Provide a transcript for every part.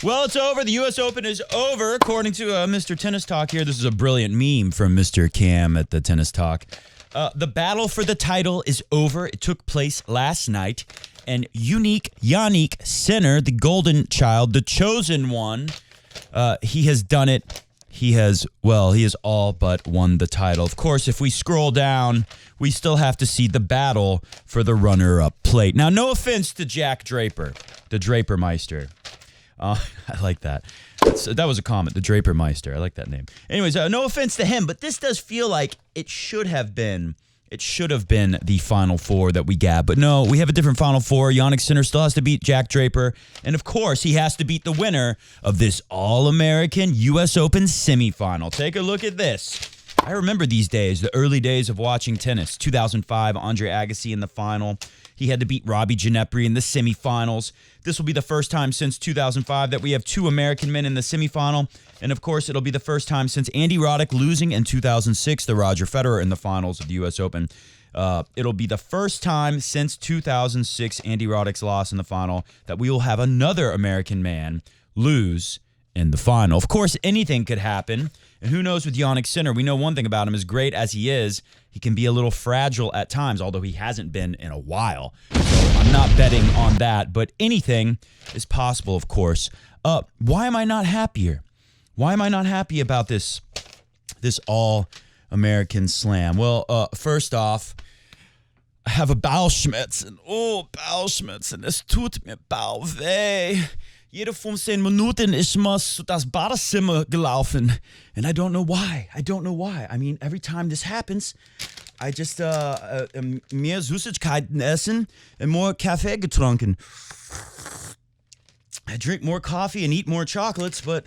Well, it's over. The U.S. Open is over, according to Mr. Tennis Talk here. This is a brilliant meme from Mr. Cam at the Tennis Talk. The battle for the title is over. It took place last night. And unique Yannick Sinner, the golden child, the chosen one, he has done it. He has all but won the title. Of course, if we scroll down, we still have to see the battle for the runner-up plate. Now, no offense to Jack Draper, the Drapermeister. I like that. That was a comment, the Drapermeister. I like that name. Anyways, no offense to him, but this does feel like it should have been the Final Four that we got. But no, we have a different Final Four. Yannick Sinner still has to beat Jack Draper. And, of course, he has to beat the winner of this All-American U.S. Open semifinal. Take a look at this. I remember these days, the early days of watching tennis. 2005, Andre Agassi in the final. He had to beat Robbie Ginepri in the semifinals. This will be the first time since 2005 that we have two American men in the semifinal. And, of course, it'll be the first time since Andy Roddick losing in 2006 to Roger Federer in the finals of the U.S. Open. It'll be the first time since 2006, Andy Roddick's loss in the final, that we will have another American man lose in the final. Of course, anything could happen. And who knows with Yannick Sinner? We know one thing about him. As great as he is, he can be a little fragile at times, although he hasn't been in a while. So I'm not betting on that, but anything is possible, of course. Why am I not happier? Why am I not happy about this All-American Slam? Well, first off, I have a Bauchschmerzen. Bauchschmerzen. Es tut mir weh. Jede 15 Minuten ist mir zu das Badezimmer gelaufen. And I don't know why. I mean, every time this happens, I just mehr Süßigkeiten essen and more Kaffee getrunken. I drink more coffee and eat more chocolates, but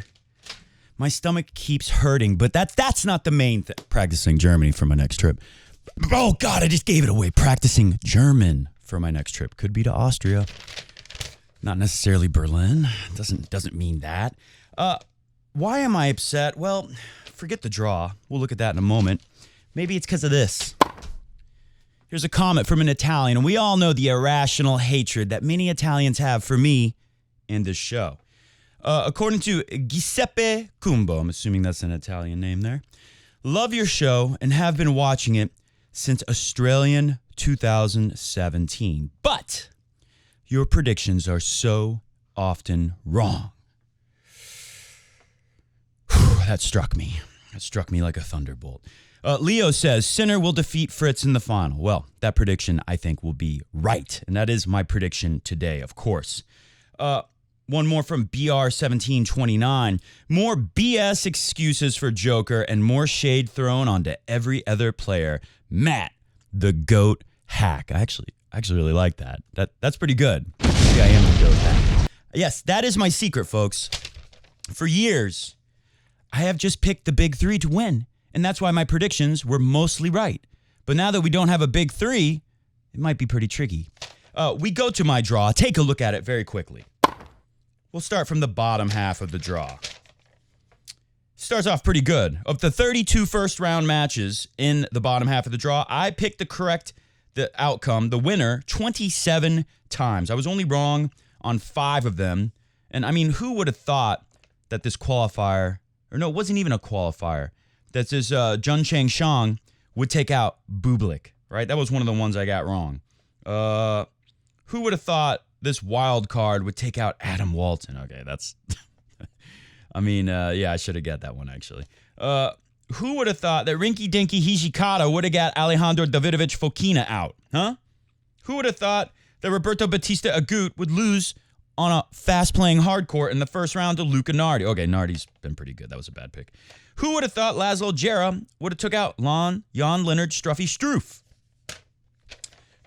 my stomach keeps hurting. But that's not the main thing. Practicing Germany for my next trip. Oh, God, I just gave it away. Practicing German for my next trip. Could be to Austria. Not necessarily Berlin. Doesn't mean that. Why am I upset? Well, forget the draw. We'll look at that in a moment. Maybe it's because of this. Here's a comment from an Italian, and we all know the irrational hatred that many Italians have for me and this show. According to Giuseppe Cumbo, I'm assuming that's an Italian name there, love your show and have been watching it since Australian 2017. But your predictions are so often wrong. That struck me. That struck me like a thunderbolt. Leo says, Sinner will defeat Fritz in the final. Well, that prediction, I think, will be right. And that is my prediction today, of course. One more from BR1729. More BS excuses for Joker and more shade thrown onto every other player. Matt, the GOAT hack. I actually really like that. That's pretty good. Maybe I am the GOAT hack. Yes, that is my secret, folks. For years, I have just picked the big three to win, and that's why my predictions were mostly right. But now that we don't have a big three, it might be pretty tricky. We go to my draw. Take a look at it very quickly. We'll start from the bottom half of the draw. Starts off pretty good. Of the 32 first-round matches in the bottom half of the draw, I picked the outcome, the winner, 27 times. I was only wrong on 5 of them. And, I mean, who would have thought that this qualifier, or no, it wasn't even a qualifier, that this Jun Chang Shang would take out Bublik, right? That was one of the ones I got wrong. Who would have thought this wild card would take out Adam Walton? Okay, that's... I mean, yeah, I should have got that one, actually. Who would have thought that Rinky Dinky Hijikata would have got Alejandro Davidovich Fokina out? Huh? Who would have thought that Roberto Batista Agut would lose on a fast-playing hardcourt in the first round to Luca Nardi? Okay, Nardi's been pretty good. That was a bad pick. Who would have thought Laszlo Djere would have took out Jan Leonard Struffy Struff?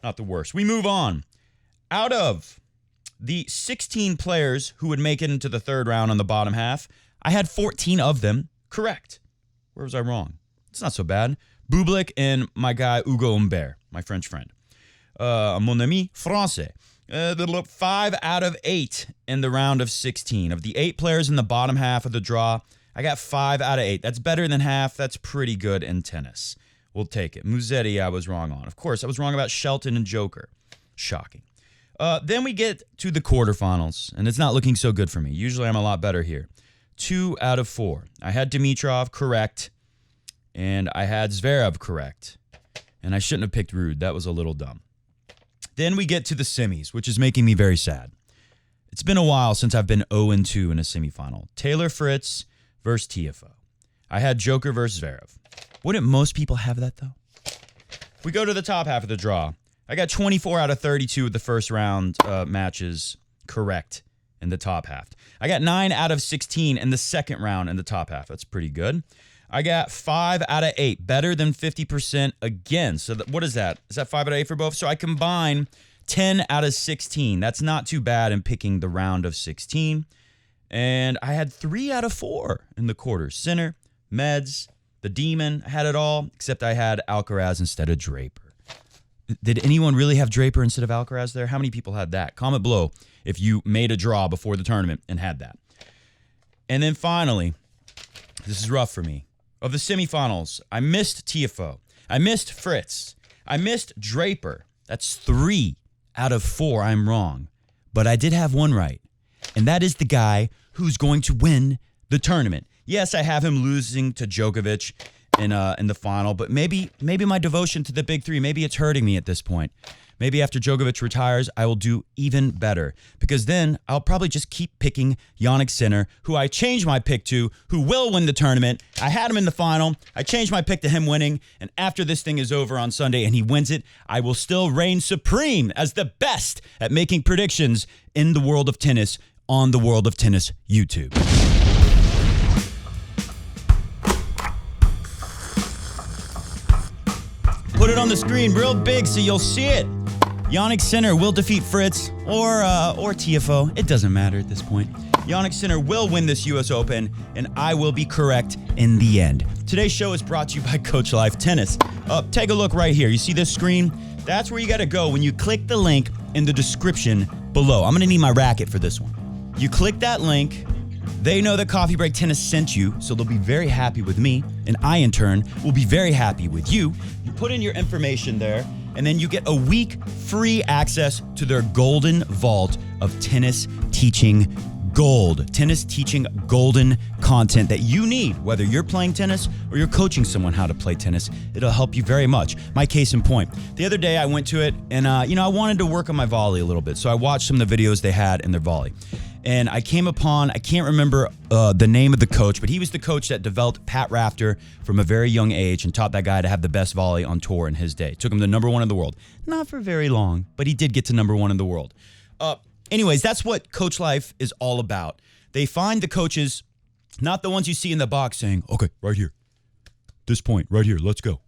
Not the worst. We move on. Out of the 16 players who would make it into the third round on the bottom half, I had 14 of them correct. Where was I wrong? It's not so bad. Bublik and my guy Hugo Humbert, my French friend. Mon ami français. 5 out of 8 in the round of 16. Of the 8 players in the bottom half of the draw, I got 5 out of 8. That's better than half. That's pretty good in tennis. We'll take it. Musetti, I was wrong on. Of course, I was wrong about Shelton and Joker. Shocking. Then we get to the quarterfinals, and it's not looking so good for me. Usually I'm a lot better here. 2 out of 4. I had Dimitrov correct, and I had Zverev correct. And I shouldn't have picked Ruud. That was a little dumb. Then we get to the semis, which is making me very sad. It's been a while since I've been 0-2 in a semifinal. Taylor Fritz versus TFO. I had Joker versus Zverev. Wouldn't most people have that, though? If we go to the top half of the draw, I got 24 out of 32 of the first round matches correct in the top half. I got 9 out of 16 in the second round in the top half. That's pretty good. I got 5 out of 8, better than 50% again. So what is that? Is that 5 out of 8 for both? So I combine 10 out of 16. That's not too bad in picking the round of 16. And I had 3 out of 4 in the quarters. Sinner, Meds, the Demon. I had it all, except I had Alcaraz instead of Draper. Did anyone really have Draper instead of Alcaraz there? How many people had that? Comment below if you made a draw before the tournament and had that. And then finally, this is rough for me. Of the semifinals, I missed TFO. I missed Fritz. I missed Draper. That's 3 out of 4 I'm wrong. But I did have one right. And that is the guy who's going to win the tournament. Yes, I have him losing to Djokovic in the final, but maybe my devotion to the big three, maybe it's hurting me at this point. Maybe after Djokovic retires, I will do even better, because then I'll probably just keep picking Jannik Sinner, who I changed my pick to, who will win the tournament. I had him in the final. I changed my pick to him winning, and after this thing is over on Sunday and he wins it, I will still reign supreme as the best at making predictions in the world of tennis on the World of Tennis YouTube. Put it on the screen real big so you'll see it. Jannik Sinner will defeat Fritz or TFO. It doesn't matter at this point. Jannik Sinner will win this US Open, and I will be correct in the end. Today's show is brought to you by CoachLife Tennis. Take a look right here. You see this screen? That's where you got to go when you click the link in the description below. I'm going to need my racket for this one. You click that link. They know that Coffee Break Tennis sent you, so they'll be very happy with me, and I, in turn, will be very happy with you. You put in your information there, and then you get a week free access to their golden vault of tennis teaching gold. Tennis teaching golden content that you need, whether you're playing tennis or you're coaching someone how to play tennis. It'll help you very much. My case in point. The other day I went to it, and I wanted to work on my volley a little bit, so I watched some of the videos they had in their volley. And I came upon, I can't remember the name of the coach, but he was the coach that developed Pat Rafter from a very young age and taught that guy to have the best volley on tour in his day. Took him to #1 in the world. Not for very long, but he did get to #1 in the world. Anyways, that's what CoachLife is all about. They find the coaches, not the ones you see in the box saying, okay, right here, this point, right here, let's go.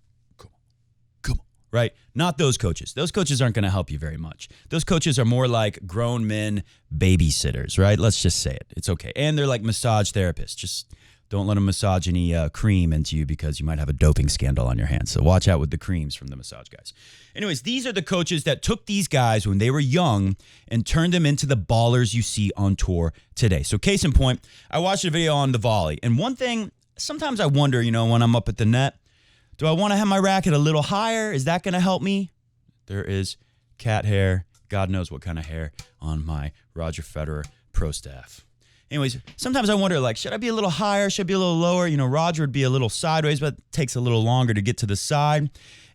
Come on, right? Not those coaches. Those coaches aren't going to help you very much. Those coaches are more like grown men babysitters, right? Let's just say it. It's okay. And they're like massage therapists. Just don't let them massage any cream into you because you might have a doping scandal on your hands. So watch out with the creams from the massage guys. Anyways, these are the coaches that took these guys when they were young and turned them into the ballers you see on tour today. So case in point, I watched a video on the volley. And one thing, sometimes I wonder, when I'm up at the net, do I want to have my racket a little higher? Is that going to help me? There is cat hair, God knows what kind of hair, on my Roger Federer pro staff. Anyways, sometimes I wonder, should I be a little higher? Should I be a little lower? Roger would be a little sideways, but it takes a little longer to get to the side.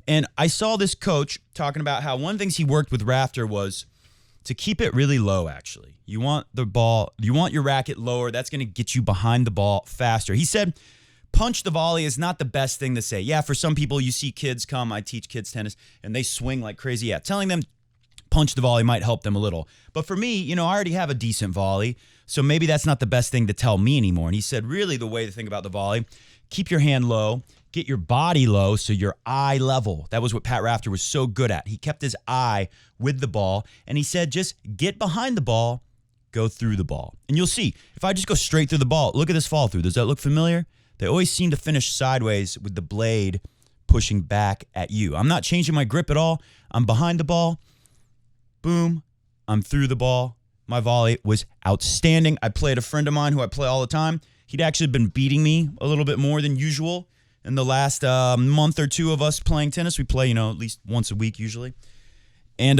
And I saw this coach talking about how one of the things he worked with Rafter was to keep it really low, actually. You want your racket lower. That's going to get you behind the ball faster. He said, punch the volley is not the best thing to say. Yeah, for some people, you see kids come, I teach kids tennis, and they swing like crazy. Yeah, telling them punch the volley might help them a little. But for me, I already have a decent volley, so maybe that's not the best thing to tell me anymore. And he said, really, the way to think about the volley, keep your hand low, get your body low so your eye level. That was what Pat Rafter was so good at. He kept his eye with the ball, and he said, just get behind the ball, go through the ball. And you'll see, if I just go straight through the ball, look at this fall through. Does that look familiar? They always seem to finish sideways with the blade pushing back at you. I'm not changing my grip at all. I'm behind the ball. Boom. I'm through the ball. My volley was outstanding. I played a friend of mine who I play all the time. He'd actually been beating me a little bit more than usual in the last month or two of us playing tennis. We play, at least once a week usually. And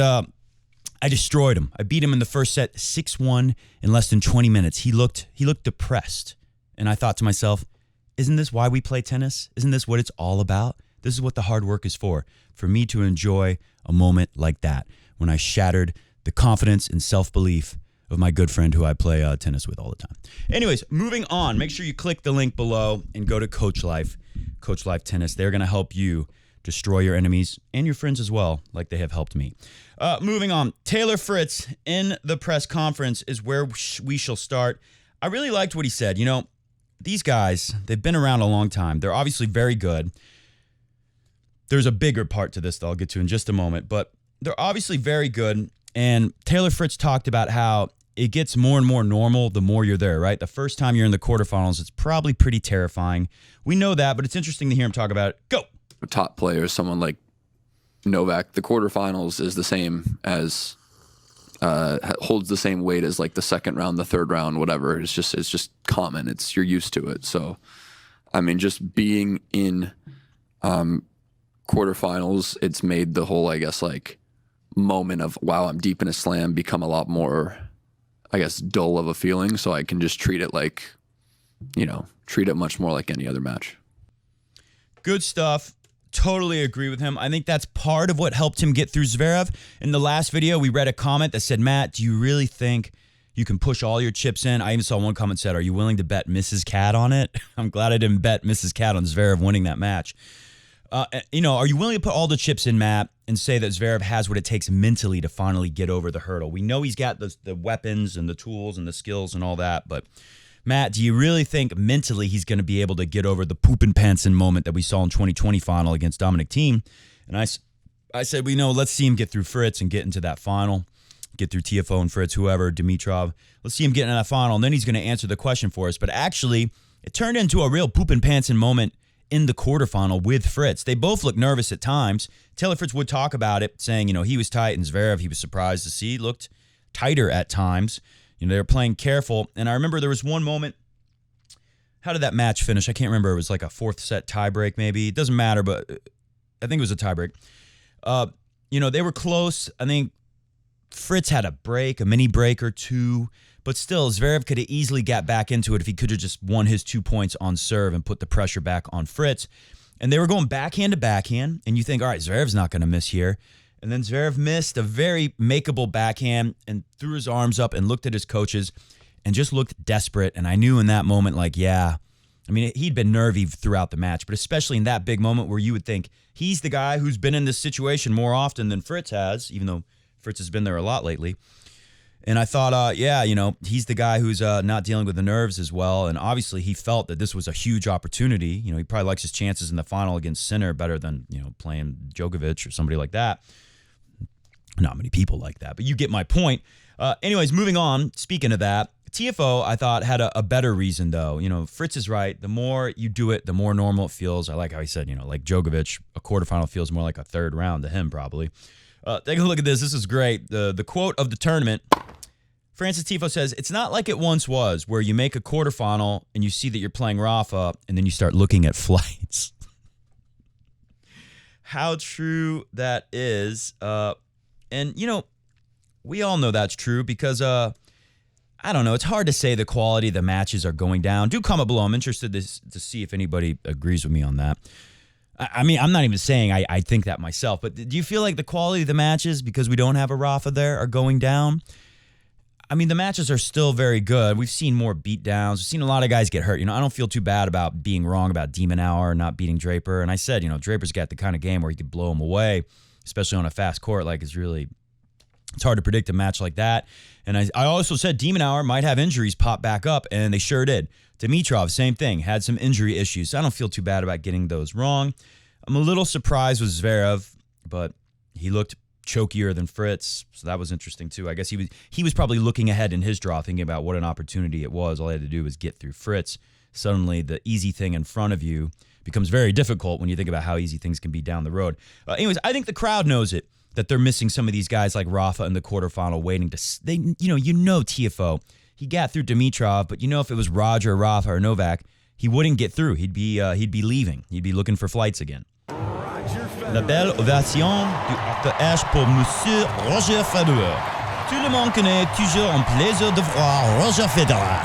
I destroyed him. I beat him in the first set 6-1 in less than 20 minutes. He looked depressed. And I thought to myself, isn't this why we play tennis? Isn't this what it's all about? This is what the hard work is for me to enjoy a moment like that when I shattered the confidence and self-belief of my good friend who I play tennis with all the time. Anyways, moving on. Make sure you click the link below and go to CoachLife, CoachLife Tennis. They're going to help you destroy your enemies and your friends as well, like they have helped me. Moving on. Taylor Fritz in the press conference is where we shall start. I really liked what he said. You know, these guys, they've been around a long time. They're obviously very good. There's a bigger part to this that I'll get to in just a moment, but they're obviously very good. And Taylor Fritz talked about how it gets more and more normal the more you're there, right? The first time you're in the quarterfinals, it's probably pretty terrifying. We know that, but it's interesting to hear him talk about it. Go! Top players, someone like Novak, the quarterfinals is the same as, holds the same weight as like the second round, the third round, whatever. It's just common. You're used to it. So, I mean, just being in quarterfinals, it's made the whole, I guess, like moment of, wow, I'm deep in a slam become a lot more, I guess, dull of a feeling. So I can just treat it like, treat it much more like any other match. Good stuff. Totally agree with him. I think that's part of what helped him get through Zverev. In the last video, we read a comment that said, Matt, do you really think you can push all your chips in? I even saw one comment said, are you willing to bet Mrs. Cat on it? I'm glad I didn't bet Mrs. Cat on Zverev winning that match. Are you willing to put all the chips in, Matt, and say that Zverev has what it takes mentally to finally get over the hurdle? We know he's got the weapons and the tools and the skills and all that, but Matt, do you really think mentally he's going to be able to get over the poopin' pantsin' moment that we saw in 2020 final against Dominic Thiem? And I said, let's see him get through Fritz and get into that final, get through TFO and Fritz, whoever, Dimitrov. Let's see him get into that final, and then he's going to answer the question for us. But actually, it turned into a real poopin' pantsin' moment in the quarterfinal with Fritz. They both looked nervous at times. Taylor Fritz would talk about it, saying, he was tight, and Zverev, he was surprised to see, looked tighter at times. They were playing careful. And I remember there was one moment. How did that match finish? I can't remember. It was like a fourth set tiebreak maybe. It doesn't matter, but I think it was a tiebreak. They were close. I think Fritz had a mini break or two. But still, Zverev could have easily got back into it if he could have just won his 2 points on serve and put the pressure back on Fritz. And they were going backhand to backhand. And you think, all right, Zverev's not going to miss here. And then Zverev missed a very makeable backhand and threw his arms up and looked at his coaches and just looked desperate. And I knew in that moment, he'd been nervy throughout the match, but especially in that big moment where you would think he's the guy who's been in this situation more often than Fritz has, even though Fritz has been there a lot lately. And I thought, he's the guy who's not dealing with the nerves as well. And obviously he felt that this was a huge opportunity. He probably likes his chances in the final against Sinner better than, playing Djokovic or somebody like that. Not many people like that, but you get my point. Anyways, moving on. Speaking of that, TFO, I thought, had a better reason, though. Fritz is right. The more you do it, the more normal it feels. I like how he said, like Djokovic, a quarterfinal feels more like a third round to him, probably. Take a look at this. This is great. The quote of the tournament. Francis Tifo says, it's not like it once was, where you make a quarterfinal and you see that you're playing Rafa, and then you start looking at flights. How true that is. And, we all know that's true because, I don't know, it's hard to say the quality of the matches are going down. Do comment below. I'm interested to see if anybody agrees with me on that. I'm not even saying I think that myself, but do you feel like the quality of the matches, because we don't have a Rafa there, are going down? The matches are still very good. We've seen more beatdowns. We've seen a lot of guys get hurt. I don't feel too bad about being wrong about De Minaur not beating Draper. And I said, Draper's got the kind of game where he could blow him away, especially on a fast court. It's hard to predict a match like that. And I also said De Minaur might have injuries pop back up, and they sure did. Dimitrov, same thing, had some injury issues. So I don't feel too bad about getting those wrong. I'm a little surprised with Zverev, but he looked chokier than Fritz, so that was interesting too. I guess he was probably looking ahead in his draw, thinking about what an opportunity it was. All he had to do was get through Fritz. Suddenly, the easy thing in front of you becomes very difficult when you think about how easy things can be down the road. Anyways, I think the crowd knows it, that they're missing some of these guys like Rafa in the quarterfinal, waiting to TFO. He got through Dimitrov, but if it was Roger, Rafa, or Novak, he wouldn't get through. He'd be leaving. He'd be looking for flights again. Roger La belle ovation du Dr. H pour Monsieur Roger Federer. Tout le monde connaît toujours un plaisir de voir Roger Federer.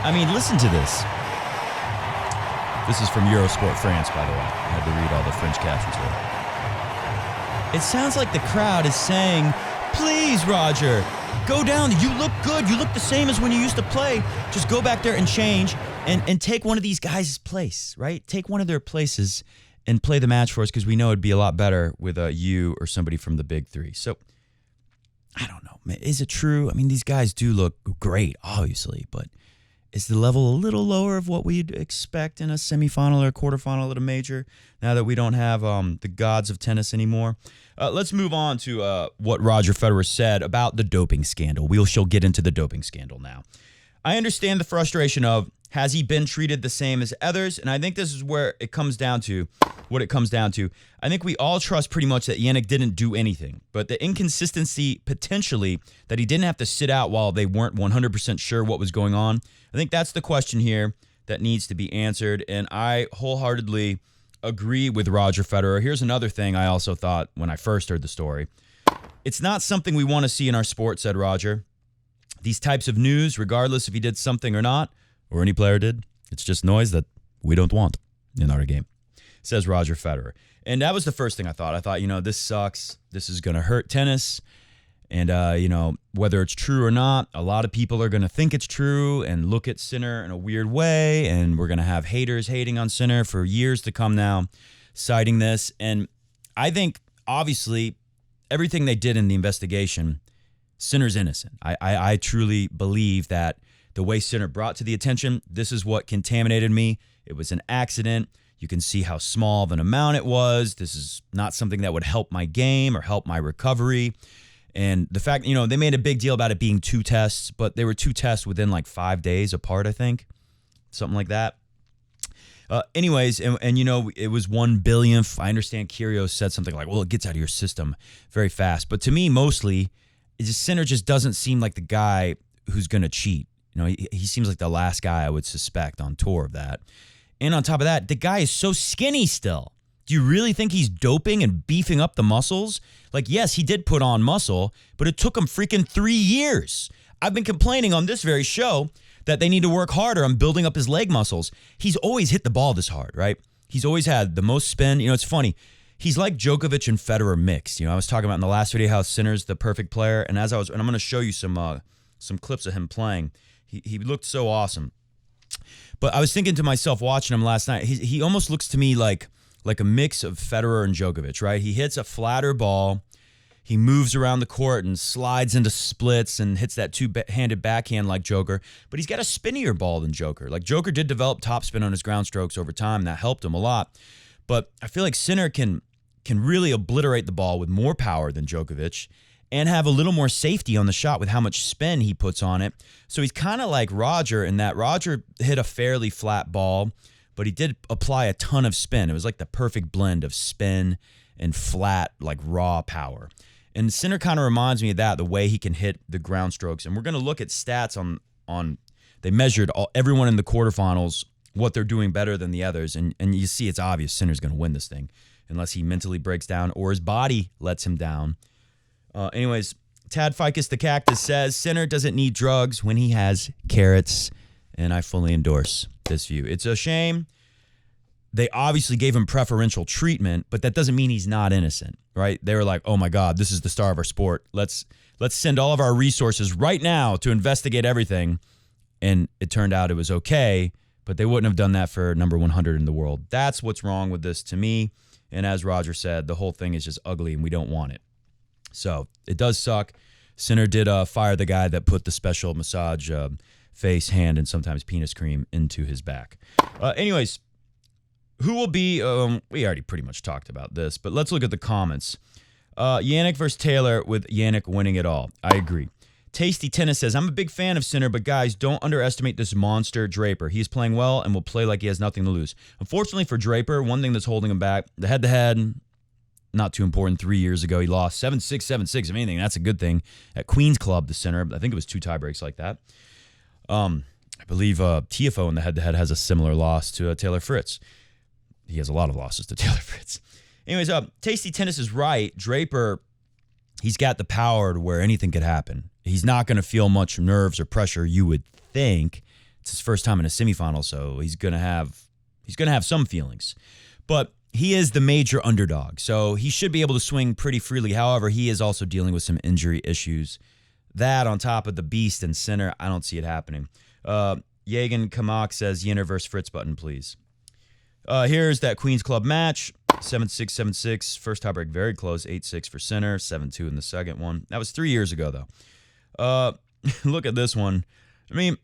I mean, listen to this. This is from Eurosport France, by the way. I had to read all the French captions here. It sounds like the crowd is saying, please, Roger, go down. You look good. You look the same as when you used to play. Just go back there and change and take one of these guys' place, right? Take one of their places and play the match for us because we know it'd be a lot better with you or somebody from the big three. So, I don't know. Man, is it true? I mean, these guys do look great, obviously, but is the level a little lower of what we'd expect in a semifinal or quarterfinal at a major now that we don't have the gods of tennis anymore? Let's move on to what Roger Federer said about the doping scandal. We shall get into the doping scandal now. I understand the frustration of, has he been treated the same as others? And I think this is where it comes down to, what it comes down to. I think we all trust pretty much that Jannik didn't do anything, but the inconsistency potentially that he didn't have to sit out while they weren't 100% sure what was going on. I think that's the question here that needs to be answered, and I wholeheartedly agree with Roger Federer. Here's another thing I also thought when I first heard the story. It's not something we want to see in our sport, said Roger. These types of news, regardless if he did something or not, or any player did, it's just noise that we don't want in our game, says Roger Federer. And that was the first thing I thought. I thought, this sucks. This is going to hurt tennis. And, whether it's true or not, a lot of people are going to think it's true and look at Sinner in a weird way. And we're going to have haters hating on Sinner for years to come now, citing this. And I think, obviously, everything they did in the investigation, Sinner's innocent. I truly believe that the way Sinner brought to the attention, this is what contaminated me. It was an accident. You can see how small of an amount it was. This is not something that would help my game or help my recovery. And the fact, they made a big deal about it being 2 tests, but they were 2 tests within like 5 days apart, I think. Something like that. Anyways, it was 1 billionth. I understand Kyrgios said something like, well, it gets out of your system very fast. But to me, mostly, Sinner just doesn't seem like the guy who's going to cheat. He seems like the last guy I would suspect on tour of that. And on top of that, the guy is so skinny still. Do you really think he's doping and beefing up the muscles? Like, yes, he did put on muscle, but it took him freaking 3 years. I've been complaining on this very show that they need to work harder on building up his leg muscles. He's always hit the ball this hard, right? He's always had the most spin. It's funny. He's like Djokovic and Federer mixed. I was talking about in the last video how Sinner's the perfect player, and and I'm going to show you some clips of him playing. He looked so awesome. But I was thinking to myself watching him last night, he almost looks to me like a mix of Federer and Djokovic, right? He hits a flatter ball. He moves around the court and slides into splits and hits that two-handed backhand like Joker. But he's got a spinnier ball than Joker. Like Joker did develop topspin on his ground strokes over time. And that helped him a lot. But I feel like Sinner can really obliterate the ball with more power than Djokovic and have a little more safety on the shot with how much spin he puts on it. So he's kind of like Roger in that Roger hit a fairly flat ball, but he did apply a ton of spin. It was like the perfect blend of spin and flat, like raw power. And Sinner kind of reminds me of that, the way he can hit the ground strokes. And we're going to look at stats on they measured everyone in the quarterfinals, what they're doing better than the others. And you see it's obvious Sinner's going to win this thing unless he mentally breaks down or his body lets him down. Anyways, Tad Ficus the Cactus says, Sinner doesn't need drugs when he has carrots. And I fully endorse this view. It's a shame. They obviously gave him preferential treatment, but that doesn't mean he's not innocent, right? They were like, oh my God, this is the star of our sport. Let's send all of our resources right now to investigate everything. And it turned out it was okay, but they wouldn't have done that for number 100 in the world. That's what's wrong with this to me. And as Roger said, the whole thing is just ugly and we don't want it. So it does suck. Sinner did fire the guy that put the special massage face, hand, and sometimes penis cream into his back. Anyways, who will be, we already pretty much talked about this, but let's look at the comments. Jannik versus Taylor with Jannik winning it all. I agree. Tasty Tennis says, I'm a big fan of Sinner, but guys, don't underestimate this monster Draper. He's playing well and will play like he has nothing to lose. Unfortunately for Draper, one thing that's holding him back, the head-to-head, not too important. 3 years ago, he lost 7-6, 7-6. If anything, that's a good thing. At Queen's Club, the Sinner, I think it was 2 tie breaks like that. I believe TFO in the head-to-head has a similar loss to Taylor Fritz. He has a lot of losses to Taylor Fritz. Anyways, Tasty Tennis is right. Draper, he's got the power to where anything could happen. He's not going to feel much nerves or pressure, you would think. It's his first time in a semifinal, so he's going to have some feelings. But he is the major underdog, so he should be able to swing pretty freely. However, he is also dealing with some injury issues. That on top of the beast and center, I don't see it happening. Jagan Kamak says, Yinner versus Fritz button, please. Here's that Queens Club match. 7-6, 7-6. First tiebreak, very close. 8-6 for center. 7-2 in the second one. That was 3 years ago, though. Look at this one. I mean,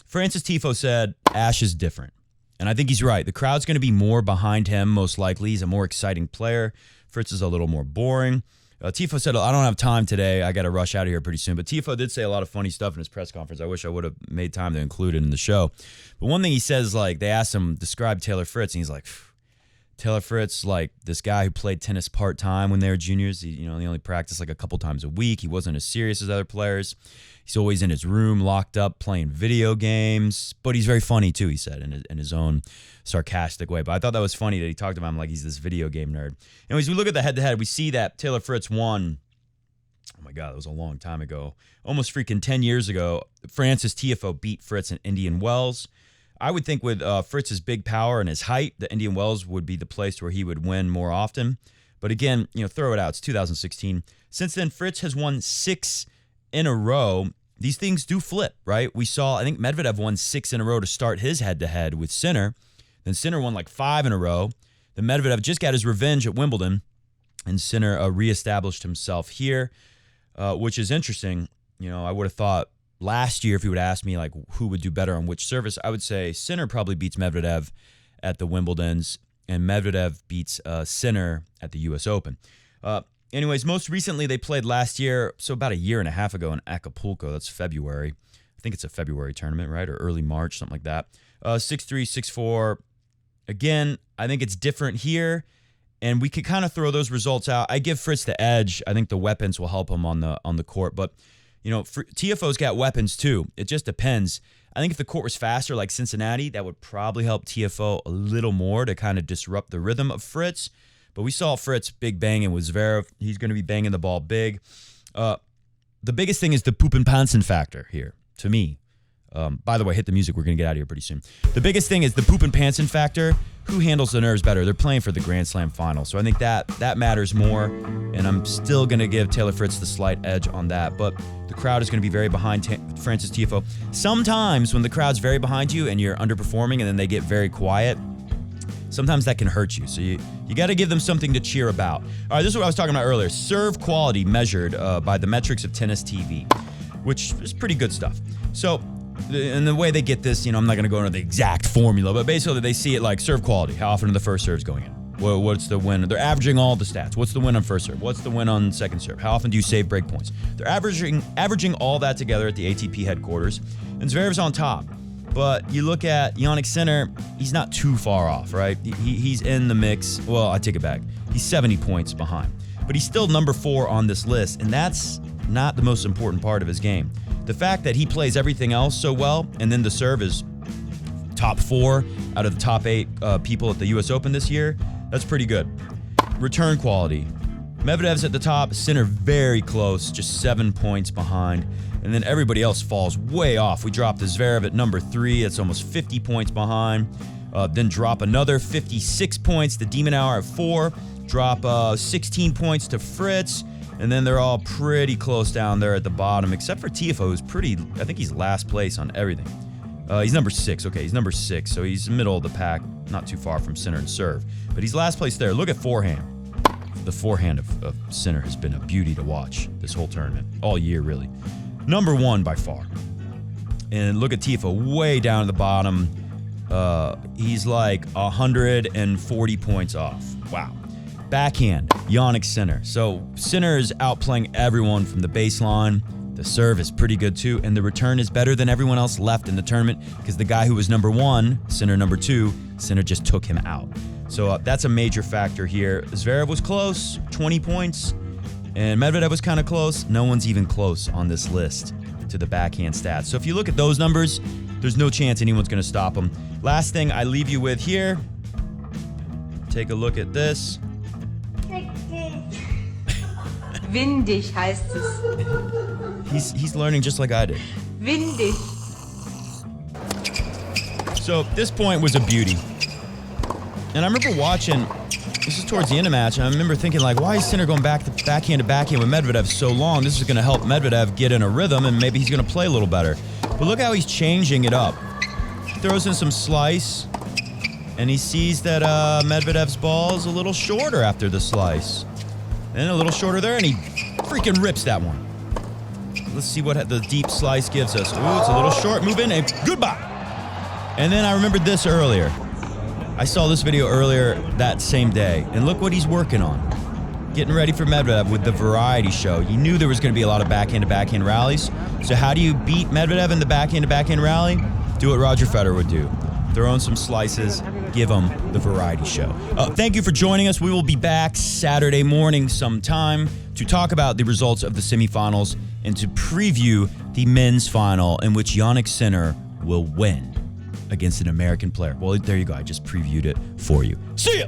Francis Tifo said Ash is different. And I think he's right. The crowd's going to be more behind him, most likely. He's a more exciting player. Fritz is a little more boring. Tifo said, I don't have time today. I got to rush out of here pretty soon. But Tifo did say a lot of funny stuff in his press conference. I wish I would have made time to include it in the show. But one thing he says, like, they asked him, describe Taylor Fritz, and he's like, Taylor Fritz, like this guy who played tennis part-time when they were juniors. He only practiced like a couple times a week. He wasn't as serious as other players. He's always in his room, locked up, playing video games. But he's very funny, too, he said, in his own sarcastic way. But I thought that was funny that he talked about him like he's this video game nerd. Anyways, we look at the head-to-head. We see that Taylor Fritz won. Oh, my God, that was a long time ago. Almost freaking 10 years ago. Francis Tiafoe beat Fritz in Indian Wells. I would think with Fritz's big power and his height, the Indian Wells would be the place where he would win more often. But again, throw it out. It's 2016. Since then, Fritz has won 6 in a row. These things do flip, right? We saw, I think Medvedev won 6 in a row to start his head-to-head with Sinner. Then Sinner won like 5 in a row. Then Medvedev just got his revenge at Wimbledon. And Sinner reestablished himself here, which is interesting. I would have thought last year, if you would ask me like who would do better on which service, I would say Sinner probably beats Medvedev at the Wimbledons, and Medvedev beats Sinner at the US Open. Anyways, most recently they played last year, so about a year and a half ago in Acapulco. That's February. I think it's a February tournament, right? Or early March, something like that. 6-3, 6-4. Again, I think it's different here, and we could kind of throw those results out. I give Fritz the edge. I think the weapons will help him on the court, but Tiafoe's got weapons too. It just depends. I think if the court was faster like Cincinnati, that would probably help Tiafoe a little more to kind of disrupt the rhythm of Fritz. But we saw Fritz big banging with Zverev. He's going to be banging the ball big. The biggest thing is the Poop and Pansen factor here, to me. By the way, hit the music. We're going to get out of here pretty soon. The biggest thing is the Poop and Pansen factor. Who handles the nerves better? They're playing for the Grand Slam final. So I think that matters more. And I'm still going to give Taylor Fritz the slight edge on that. But the crowd is going to be very behind Francis Tiafoe. Sometimes when the crowd's very behind you and you're underperforming and then they get very quiet, sometimes that can hurt you. So you got to give them something to cheer about. All right, this is what I was talking about earlier. Serve quality measured by the metrics of Tennis TV, which is pretty good stuff. So, and the way they get this, I'm not going to go into the exact formula, but basically they see it like serve quality. How often are the first serves going in? What's the win? They're averaging all the stats. What's the win on first serve? What's the win on second serve? How often do you save break points? They're averaging all that together at the ATP headquarters, and Zverev's on top. But you look at Jannik Sinner, he's not too far off, right? He's in the mix. Well, I take it back. He's 70 points behind. But he's still number 4 on this list, and that's not the most important part of his game. The fact that he plays everything else so well, and then the serve is top 4 out of the top 8 people at the US Open this year, that's pretty good. Return quality. Medvedev's at the top, Sinner very close, just 7 points behind. And then everybody else falls way off. We drop the Zverev at number 3. That's almost 50 points behind. Then drop another 56 points. The Demon Hour at 4. Drop 16 points to Fritz. And then they're all pretty close down there at the bottom, except for Tiafoe, who's I think he's last place on everything. He's number 6. Okay, he's number 6. So he's middle of the pack, not too far from Sinner and serve. But he's last place there. Look at forehand. The forehand of Sinner has been a beauty to watch this whole tournament. All year, really. Number 1 by far. And look at Tiafoe way down at the bottom. He's like 140 points off. Wow. Backhand, Jannik Sinner. So Sinner is outplaying everyone from the baseline. The serve is pretty good too. And the return is better than everyone else left in the tournament because the guy who was number 1, Sinner number 2, Sinner just took him out. So that's a major factor here. Zverev was close, 20 points. And Medvedev was kind of close. No one's even close on this list to the backhand stats. So if you look at those numbers, there's no chance anyone's going to stop them. Last thing I leave you with here, take a look at this. Windig heißt es. He's learning just like I did. Windig. So this point was a beauty. And I remember watching, this is towards the end of the match, and I remember thinking, like, why is Sinner going backhand to backhand with Medvedev so long? This is going to help Medvedev get in a rhythm, and maybe he's going to play a little better. But look how he's changing it up. He throws in some slice, and he sees that Medvedev's ball is a little shorter after the slice. And a little shorter there, and he freaking rips that one. Let's see what the deep slice gives us. Ooh, it's a little short. Move in, and goodbye. And then I remembered this earlier. I saw this video earlier that same day, and look what he's working on. Getting ready for Medvedev with the variety show. You knew there was going to be a lot of backhand-to-backhand rallies. So how do you beat Medvedev in the backhand-to-backhand rally? Do what Roger Federer would do. Throw in some slices, give him the variety show. Thank you for joining us. We will be back Saturday morning sometime to talk about the results of the semifinals and to preview the men's final in which Jannik Sinner will win against an American player. Well, there you go. I just previewed it for you. See ya!